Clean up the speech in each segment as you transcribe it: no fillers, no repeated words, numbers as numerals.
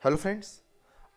Hello friends.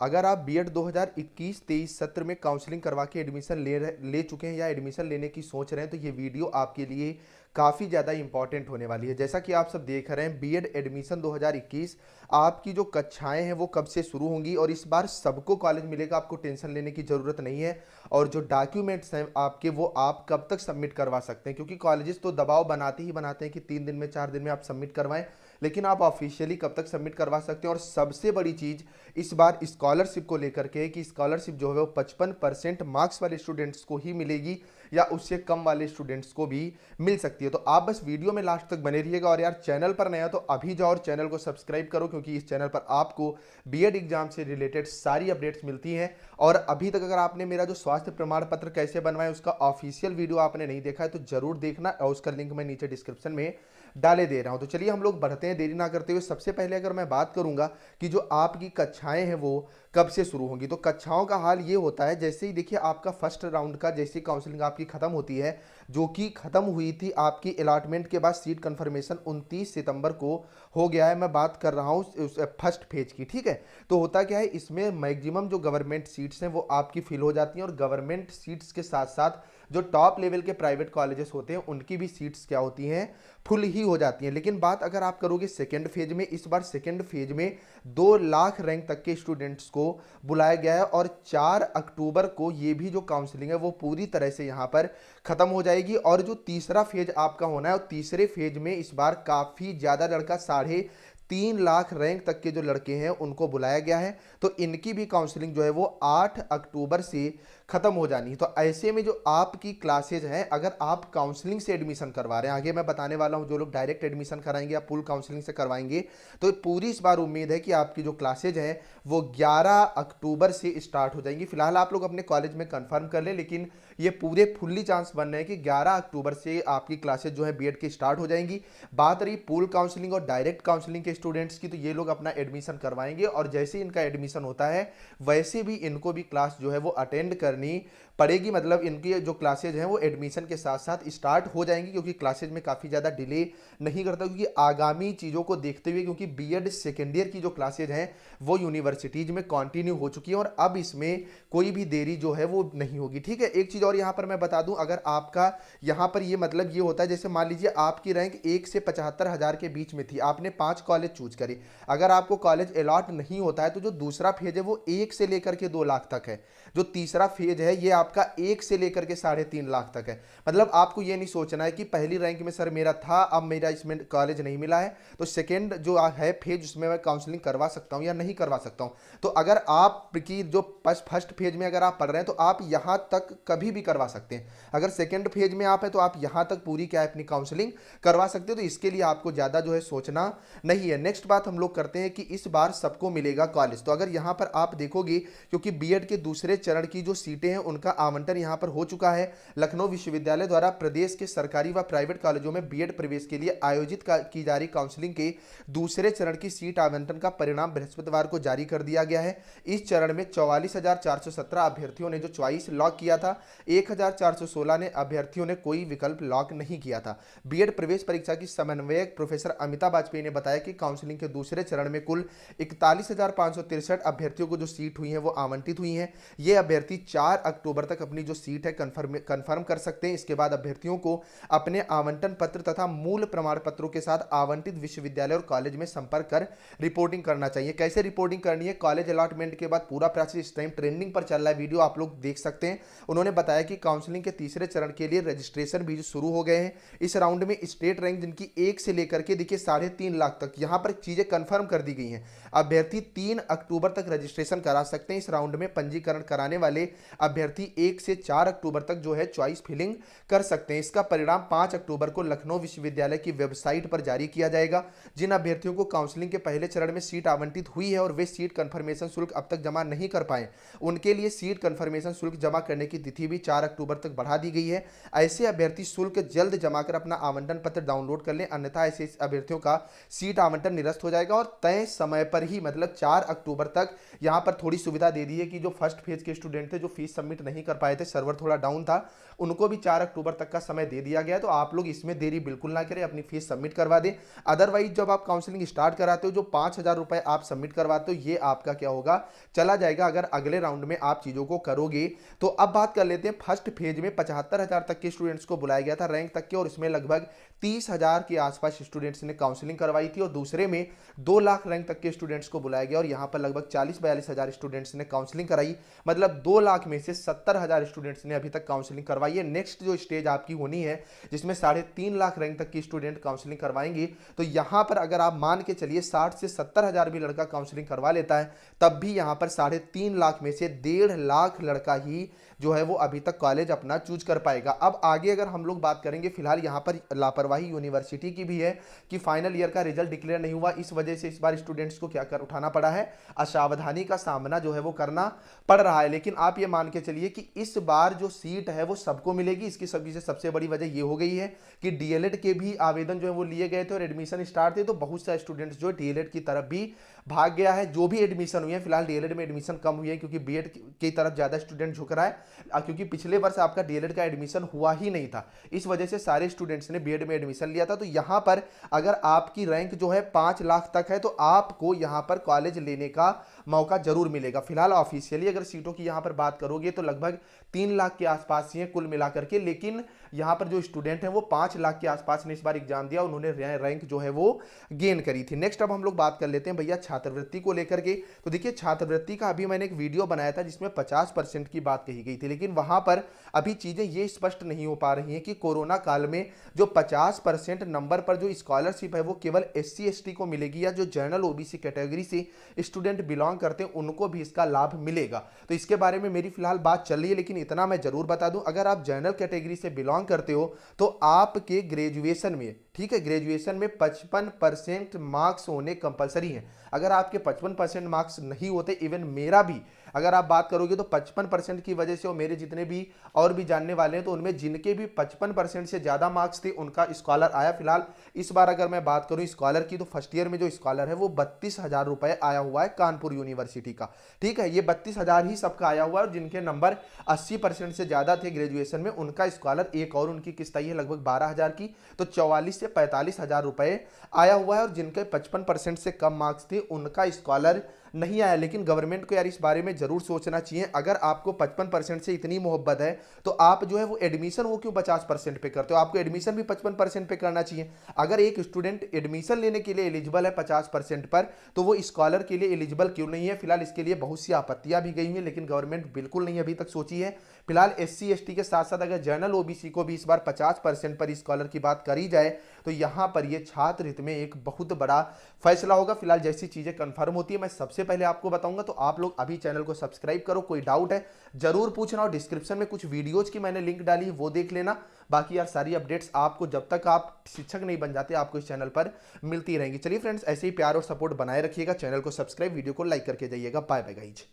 अगर आप BEd 2021-23 सत्र में काउंसलिंग करवा के एडमिशन ले चुके हैं या एडमिशन लेने की सोच रहे हैं तो ये वीडियो आपके लिए काफ़ी ज़्यादा इंपॉर्टेंट होने वाली है। जैसा कि आप सब देख रहे हैं, बीएड एडमिशन 2021 आपकी जो कक्षाएं हैं वो कब से शुरू होंगी और इस बार सबको कॉलेज मिलेगा, आपको टेंशन लेने की ज़रूरत नहीं है। और जो डॉक्यूमेंट्स हैं आपके वो आप कब तक सबमिट करवा सकते हैं, क्योंकि कॉलेजेस तो दबाव बनाते ही बनाते हैं कि 3 दिन में 4 दिन में आप सबमिट करवाएं, लेकिन आप ऑफिशियली कब तक सबमिट करवा सकते हैं। और सबसे बड़ी चीज़ इस बार स्कॉलरशिप को लेकर के कि स्कॉलरशिप जो है वो 55% मार्क्स वाले स्टूडेंट्स को ही मिलेगी या उससे कम वाले स्टूडेंट्स को भी मिल सकती है। तो आप बस वीडियो में लास्ट तक बने रहिएगा। और यार, चैनल पर नया तो अभी जाओ और चैनल को सब्सक्राइब करो, क्योंकि इस चैनल पर आपको बीएड एग्जाम से रिलेटेड सारी अपडेट्स मिलती हैं। और अभी तक अगर आपने मेरा जो स्वास्थ्य प्रमाण पत्र कैसे बनवाएं उसका ऑफिशियल वीडियो आपने नहीं देखा है तो जरूर देखना, और उसका लिंक मैं नीचे डिस्क्रिप्शन में डाले दे रहा हूं। तो चलिए हम लोग बढ़ते हैं देरी ना करते हुए। सबसे पहले अगर मैं बात करूंगा कि जो आपकी कक्षाएं हैं वो कब से शुरू होंगी, तो कक्षाओं का हाल ये होता है, जैसे ही देखिए आपका फर्स्ट राउंड का जैसे काउंसलिंग आपकी खत्म होती है, जो कि खत्म हुई थी आपकी अलॉटमेंट के बाद सीट कंफर्मेशन 29 सितंबर को हो गया है। मैं बात कर रहा हूँ फर्स्ट फेज की, ठीक है। तो होता क्या है, इसमें मैक्सिमम जो गवर्नमेंट सीट्स हैं वो आपकी फिल हो जाती हैं, और गवर्नमेंट सीट्स के साथ साथ जो टॉप लेवल के प्राइवेट कॉलेजेस होते हैं उनकी भी सीट्स क्या होती हैं, फुल ही हो जाती हैं। लेकिन बात अगर आप करोगे सेकेंड फेज में, इस बार सेकेंड फेज में 2 लाख रैंक तक के स्टूडेंट्स को बुलाया गया है, और 4 अक्टूबर को ये भी जो काउंसलिंग है वो पूरी तरह से यहाँ पर खत्म हो जाएगी। और जो तीसरा फेज आपका होना है, और तीसरे फेज में इस बार काफ़ी ज़्यादा लड़का 3.5 लाख रैंक तक के जो लड़के हैं उनको बुलाया गया है। तो इनकी भी काउंसलिंग जो है वो 8 अक्टूबर से खत्म हो जानी है। तो ऐसे में जो आपकी क्लासेज हैं, अगर आप काउंसलिंग से एडमिशन करवा रहे हैं, आगे मैं बताने वाला हूं, जो लोग डायरेक्ट एडमिशन कराएंगे या पूल काउंसलिंग से करवाएंगे, तो पूरी इस बार उम्मीद है कि आपकी जो क्लासेज हैं वो 11 अक्टूबर से स्टार्ट हो जाएंगी। फिलहाल आप लोग अपने कॉलेज में कंफर्म कर ले, लेकिन ये पूरे फुल्ली चांस बन रहे हैं कि 11 अक्टूबर से आपकी क्लासेज जो है बीएड की स्टार्ट हो जाएंगी। बात रही पूल काउंसलिंग और डायरेक्ट काउंसलिंग के स्टूडेंट्स की, तो ये लोग अपना एडमिशन करवाएंगे, और जैसे ही इनका एडमिशन होता है वैसे भी इनको भी क्लास जो है वो अटेंड करनी पड़ेगी। मतलब इनकी जो क्लासेज हैं वो एडमिशन के साथ साथ स्टार्ट हो जाएंगी, क्योंकि क्लासेज में काफ़ी ज़्यादा डिले नहीं करता, क्योंकि आगामी चीज़ों को देखते हुए, क्योंकि बीएड सेकेंड ईयर की जो क्लासेज हैं वो यूनिवर्सिटीज़ में कंटिन्यू हो चुकी है, और अब इसमें कोई भी देरी जो है वो नहीं होगी, ठीक है। एक चीज़ और यहाँ पर मैं बता दूँ, अगर आपका यहाँ पर ये मतलब ये होता है, जैसे मान लीजिए आपकी रैंक 1 से 75,000 के बीच में थी, आपने 5 कॉलेज चूज करी, अगर आपको कॉलेज अलॉट नहीं होता है तो जो दूसरा फेज है वो 1 से लेकर के 2 लाख तक है। जो तीसरा फेज है ये आपका 1 से लेकर के 3.5 लाख तक है। मतलब आपको ये नहीं सोचना है कि पहली रैंक में सर मेरा था, अब मेरा इसमें कॉलेज नहीं मिला है तो सेकेंड जो है फेज उसमें मैं काउंसलिंग करवा सकता हूँ या नहीं करवा सकता हूँ। तो अगर आपकी जो फर्स्ट फेज में अगर आप पढ़ रहे हैं तो आप यहाँ तक कभी भी करवा सकते हैं। अगर सेकेंड फेज में आप हैं तो आप यहाँ तक पूरी क्या है अपनी काउंसलिंग करवा सकते हो, तो इसके लिए आपको ज़्यादा जो है सोचना नहीं है। नेक्स्ट बात हम लोग करते हैं कि इस बार सबको मिलेगा कॉलेज। तो अगर यहाँ पर आप देखोगे, क्योंकि बीएड के दूसरे चरण की जो सीटें हैं उनका आवंटन यहाँ पर हो चुका है। लखनऊ विश्वविद्यालय द्वारा प्रदेश के सरकारी व प्राइवेट कॉलेजों में बीएड प्रवेश के लिए आयोजित की जा रही काउंसलिंग के दूसरे चरण की सीट आवंटन का परिणाम बृहस्पतिवार को जारी कर दिया गया है। इस चरण में 44,417 अभ्यर्थियों ने जो चॉइस लॉक किया था, 1,416 ने अभ्यर्थियों ने कोई विकल्प लॉक नहीं किया था। बीएड प्रवेश परीक्षा की समन्वयक प्रोफेसर अमिता वाजपेयी ने बताया कि काउंसलिंग के दूसरे चरण में कुल 41,563 अभ्यर्थियों को जो सीट हुई है वो आवंटित हुई है। ये अभ्यर्थी 4 अक्टूबर तक अपनी जो सीट है कंफर्म कर सकते हैं। इसके बाद अभ्यर्थियों को अपने आवंटन पत्र तथा मूल प्रमाण पत्रों के साथ आवंटित विश्वविद्यालय और कॉलेज में संपर्क कर रिपोर्टिंग करना चाहिए। कैसे रिपोर्टिंग करनी है, कॉलेज अलॉटमेंट के बाद पूरा प्रोसेस इस टाइम ट्रेंडिंग पर चल रहा है, वीडियो आप लोग देख सकते हैं। उन्होंने बताया कि काउंसलिंग के तीसरे चरण के लिए रजिस्ट्रेशन भी शुरू हो गए हैं। इस राउंड में स्टेट रैंक जिनकी 1 से लेकर के देखिए 3.5 लाख तक, यहां पर चीजें कंफर्म कर दी गई हैं। अभ्यर्थी 3 अक्टूबर तक रजिस्ट्रेशन करा सकते हैं। इस राउंड में पंजीकरण कराने वाले अभ्यर्थी 1 से 4 अक्टूबर तक जो है चॉइस फिलिंग कर सकते हैं। इसका परिणाम 5 अक्टूबर को लखनऊ विश्वविद्यालय की वेबसाइट पर जारी किया जाएगा। जिन अभ्यर्थियों को काउंसलिंग के पहले चरण में सीट आवंटित हुई है और वे सीट कंफर्मेशन शुल्क अब तक जमा नहीं कर पाए, उनके लिए सीट कंफर्मेशन शुल्क जमा करने की तिथि भी 4 अक्टूबर तक बढ़ा दी गई है। ऐसे अभ्यर्थी शुल्क जल्द जमा कर अपना आवंटन पत्र डाउनलोड कर लें, अन्यथा ऐसे अभ्यर्थियों का सीट आवंटन नामांकन निरस्त हो जाएगा और तय समय पर ही मतलब 4 अक्टूबर तक यहाँ पर थोड़ी सुविधा दे दी है कि जो फर्स्ट फेज के स्टूडेंट थे, जो फीस सबमिट नहीं कर पाए थे, सर्वर थोड़ा डाउन था, उनको भी 4 अक्टूबर तक का समय दे दिया गया है। तो आप लोग इसमें देरी बिल्कुल ना करें, अपनी फीस सबमिट करवा दें। अदरवाइज जब आप काउंसलिंग स्टार्ट कराते हो, जो 5,000 रुपए आप सबमिट करवाते हो, ये आपका क्या होगा, चला जाएगा अगर अगले राउंड में आप चीजों को करोगे। तो अब बात कर लेते हैं, फर्स्ट फेज में 75,000 तक के स्टूडेंट्स को बुलाया गया था रैंक तक के, और इसमें लगभग 30,000 के आसपास स्टूडेंट्स ने काउंसलिंग करवाई थी। और दूसरे में 2 लाख रैंक तक के स्टूडेंट्स को बुलाया गया और यहाँ पर लगभग 40-42 हजार स्टूडेंट्स ने काउंसलिंग कराई। मतलब 2 लाख में से 70,000 स्टूडेंट्स ने अभी तक काउंसलिंग करवाई है। नेक्स्ट जो स्टेज आपकी होनी है, जिसमें 3.5 लाख रैंक तक की स्टूडेंट काउंसलिंग करवाएंगे, तो यहाँ पर अगर आप मान के चलिए 60 से 70,000 भी लड़का काउंसलिंग करवा लेता है, तब भी यहाँ पर 3.5 लाख में से 1.5 लाख लड़का ही जो है वो अभी तक कॉलेज अपना चूज कर पाएगा। अब आगे अगर हम लोग बात करेंगे, फिलहाल यहाँ पर लापरवाही यूनिवर्सिटी की भी है कि फाइनल ईयर का रिजल्ट डिक्लेयर नहीं हुआ, इस वजह से इस बार स्टूडेंट्स को क्या कर उठाना पड़ा है, असावधानी का सामना जो है वो करना पड़ रहा है। लेकिन आप ये मान के चलिए कि इस बार जो सीट है वो सबको मिलेगी। इसकी सभी से सबसे बड़ी वजह ये हो गई है कि डीएलएड के भी आवेदन जो है वो लिए गए थे और एडमिशन स्टार्ट थे, तो बहुत सारे स्टूडेंट्स जो डीएलएड की तरफ भी भाग गया है। जो भी एडमिशन हुई है, फिलहाल डीएलएड में एडमिशन कम हुई है क्योंकि बीएड की तरफ ज्यादा स्टूडेंट झुक रहा है, क्योंकि पिछले वर्ष आपका डीएलएड का एडमिशन हुआ ही नहीं था, इस वजह से सारे स्टूडेंट्स ने बीएड में एडमिशन लिया था। तो यहां पर अगर आपकी रैंक जो है 5 लाख तक है, तो आपको यहां पर कॉलेज लेने का मौका जरूर मिलेगा। फिलहाल ऑफिशियली अगर सीटों की यहां पर बात करोगे तो लगभग 3 लाख के आसपास ही है कुल मिलाकर के, लेकिन यहां पर जो स्टूडेंट हैं वो 5 लाख के आसपास ने इस बार एग्जाम दिया, उन्होंने रैंक जो है वो गेन करी थी। नेक्स्ट अब हम लोग बात कर लेते हैं भैया छात्रवृत्ति को लेकर के। तो देखिए छात्रवृत्ति का अभी मैंने एक वीडियो बनाया था जिसमें 50% की बात कही गई थी, लेकिन वहां पर अभी चीजें ये स्पष्ट नहीं हो पा रही हैं कि कोरोना काल में जो 50% नंबर पर जो स्कॉलरशिप है वो केवल SC ST को मिलेगी या जो जनरल OBC कैटेगरी से स्टूडेंट बिलोंग करते हैं उनको भी इसका लाभ मिलेगा। तो इसके बारे में मेरी फिलहाल बात चल रही है, लेकिन इतना मैं जरूर बता दूं, अगर आप जनरल कैटेगरी से बिलोंग करते हो तो आपके ग्रेजुएशन में, ठीक है, ग्रेजुएशन में 55% मार्क्स होने कंपलसरी हैं। अगर आपके 55% मार्क्स नहीं होते, इवन मेरा भी अगर आप बात करोगे तो 55% की वजह से, और मेरे जितने भी और भी जानने वाले हैं तो उनमें जिनके भी 55% से ज्यादा मार्क्स थे उनका स्कॉलर आया। फिलहाल इस बार अगर मैं बात करूं स्कॉलर की, तो फर्स्ट ईयर में जो स्कॉलर है वो 32,000 रुपए आया हुआ है कानपुर यूनिवर्सिटी का, ठीक है। ये 32,000 ही सबका आया हुआ है, और जिनके नंबर 80% से ज्यादा थे ग्रेजुएशन में उनका स्कॉलर एक और उनकी किस्त आई है लगभग 12,000 की, तो 44 से 45,000 रुपए आया हुआ है। और जिनके 55% से कम मार्क्स थे उनका स्कॉलर नहीं आया। लेकिन गवर्नमेंट को यार इस बारे में जरूर सोचना चाहिए। अगर आपको 55% से इतनी मोहब्बत है तो आप जो है वो एडमिशन वो क्यों 50% पे करते हो, आपको एडमिशन भी 55% पे करना चाहिए। अगर एक स्टूडेंट एडमिशन लेने के लिए एलिजिबल है 50% पर, तो वो स्कॉलर के लिए एलिजिबल क्यों नहीं है। फिलहाल इसके लिए बहुत सी आपत्तियां भी गई हैं, लेकिन गवर्नमेंट बिल्कुल नहीं अभी तक सोची है। फिलहाल SC ST के साथ साथ अगर जनरल OBC को भी इस बार 50% पर स्कॉलर की बात करी जाए तो यहां पर यह छात्र हित में एक बहुत बड़ा फैसला होगा। फिलहाल जैसी चीजें कंफर्म होती है मैं सबसे पहले आपको बताऊंगा, तो आप लोग अभी चैनल को सब्सक्राइब करो। कोई डाउट है जरूर पूछना, और डिस्क्रिप्शन में कुछ वीडियोज की मैंने लिंक डाली है वो देख लेना। बाकी यार सारी अपडेट्स आपको जब तक आप शिक्षक नहीं बन जाते आपको इस चैनल पर मिलती रहेंगी। चलिए फ्रेंड्स, ऐसे ही प्यार और सपोर्ट बनाए रखिएगा, चैनल को सब्सक्राइब, वीडियो को लाइक करके जाइएगा। Bye bye guys.